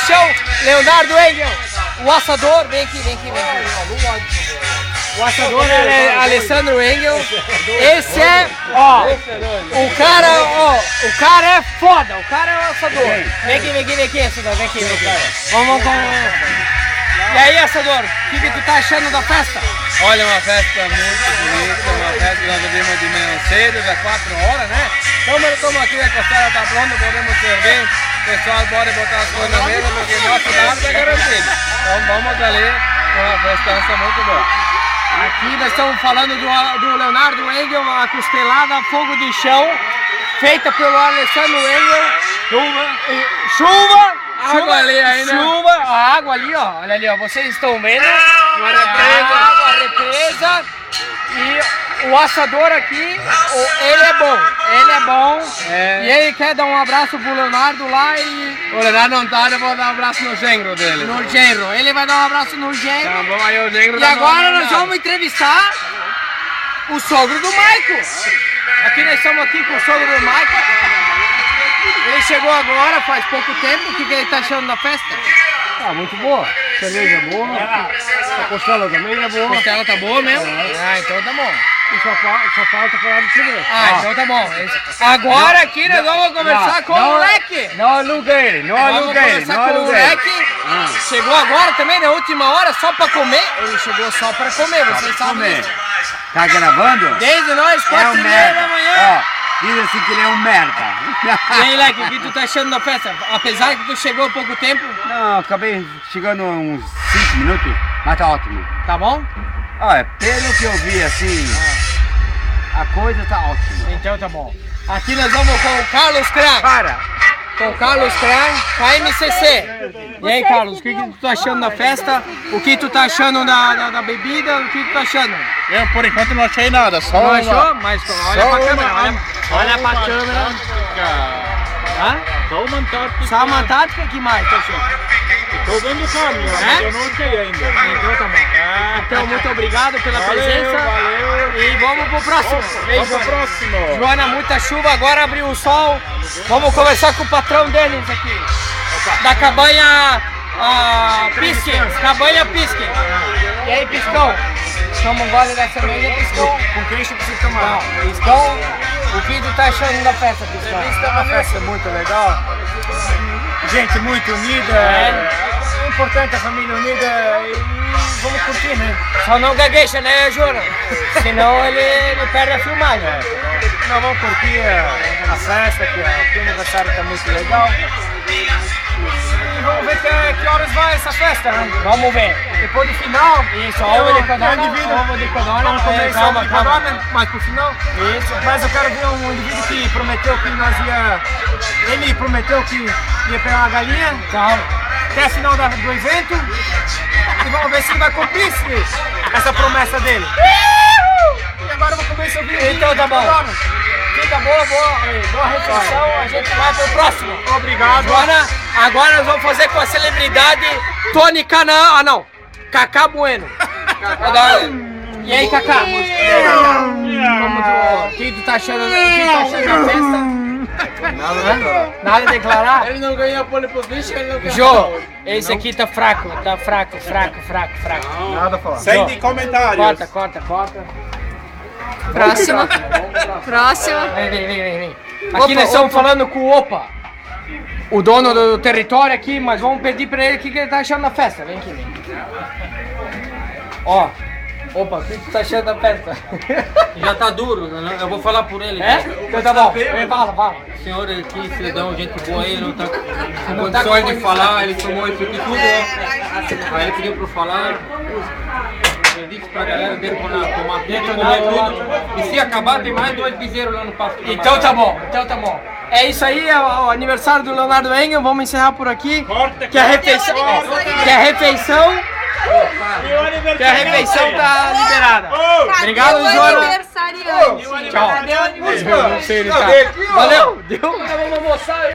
chão, Leonardo Engel. O assador, vem aqui. O assador é Alessandro Engel. Esse é, ó, o cara é foda, o cara é o assador. Vem aqui, assador, vem aqui. Vamos. E aí, assador, o que tu tá achando da festa? Olha, uma festa muito bonita, uma festa que nós vimos de manhã cedo, já 4 horas, né? Estamos aqui, a costela tá pronta, podemos servir. O pessoal pode botar as coisas na mesa, porque nosso lado é garantido. Então vamos ali, uma festança muito boa. Aqui nós estamos falando do Leonardo Engel, uma costelada fogo de chão, feita pelo Alessandro Engel. Chuva! Água ali ainda. Chuva, a água ali, ó. Olha ali, ó. Vocês estão vendo? A represa. E o assador aqui, ele é bom. E ele quer dar um abraço pro Leonardo lá e... O Leonardo não tá, eu vou dar um abraço no genro dele. No genro. Ele vai dar um abraço no genro. Tá bom, aí o genro. E agora nós vamos entrevistar o sogro do Maico. Aqui nós estamos aqui com o sogro do Maico. Ele chegou agora, faz pouco tempo. O que ele tá achando da festa? Ah, muito boa. Cerveja boa. A costela também é boa. A costela tá boa mesmo? Ah, então tá bom. E só falta falar do segurança. Ah, então tá bom. Agora aqui nós vamos conversar com o moleque. Não aluga ele, Vamos conversar com o moleque. Chegou agora também, na última hora, só pra comer. Ele chegou só pra comer, vocês sabem. Tá gravando? Desde nós, 4h30 da manhã. Diz assim que ele é um merda. E aí, Leque, o que tu tá achando da festa? Apesar que tu chegou há pouco tempo. Não, acabei chegando uns 5 minutos, mas tá ótimo. Tá bom? Olha, pelo que eu vi assim, a coisa tá ótima. Então tá bom. Aqui nós vamos com o Carlos Kran. Com o Carlos Kran, KMCC. E aí, Carlos, o que tu tá achando da festa? O que tu tá achando da bebida? O que tu tá achando? Eu, por enquanto, não achei nada. Só não achou? Mas olha pra câmera, olha pra câmera. Hã? Só uma tática, que mais tu achou? Tô vendo o caminho, mas eu não achei ainda. Então tá bom. Então, muito obrigado pela presença. Valeu. E vamos pro próximo. Vamos pro próximo. Joana, muita chuva, agora abriu o sol. Vamos conversar com o patrão deles aqui. Da cabanha Pisque. Cabanha Pisque. E aí, Piscão? Toma um gole dessa cerveja, Piscão. Com quem você precisa tomar? Piscão, o que tu tá achando da festa, Piscão? É uma festa muito legal. Gente muito unida. É importante a família unida e vamos curtir, né? Só não gagueja, né, Joana? Senão ele perde a filmagem. Nós vamos curtir a festa, que o aniversário tá muito legal. E vamos ver que horas vai essa festa, né? Vamos ver. Depois do final. Isso, ovo de codorna. Calma. Mas pro final. Isso. Mas eu quero ver um indivíduo que prometeu que nós ia... Ele prometeu que ia pegar uma galinha. Calma. Até a final do evento. E vamos ver se ele vai cumprir essa promessa dele. E agora eu vou comer esse vídeo. Então tá bom. Fica boa refeição, a gente vai pro próximo. Obrigado. Agora nós vamos fazer com a celebridade Tony Canaan. Ah não, Cacá Bueno. E aí, Cacá? O que tu tá achando da festa? Nada a declarar? Ele não ganhou a pole position, ele não ganhou. Jô, esse aqui tá fraco. Nada a falar. Sem de comentários. Corta. Próxima. Vem. Aqui nós estamos falando com o Opa, o dono do território aqui, mas vamos pedir pra ele o que ele tá achando da festa. Vem aqui. Ó, Opa, o que tu tá achando da festa? Já tá duro, né? Eu vou falar por ele. É? Então tá bom, fala. O senhor aqui, cidadão, gente boa, ele não tá com Não tá condições com de falar, ele tomou isso aqui tudo, ó. Aí ele pediu pra eu falar. Eu disse pra galera dele quando tomar tudo, comer tudo. E se acabar, tem mais 2 bezerros lá no pasto. Então tá bom. É isso aí, é o aniversário do Leonardo Engel, vamos encerrar por aqui. Que a refeição tá liberada. Obrigado, Joana. Tchau. Valeu. Deu.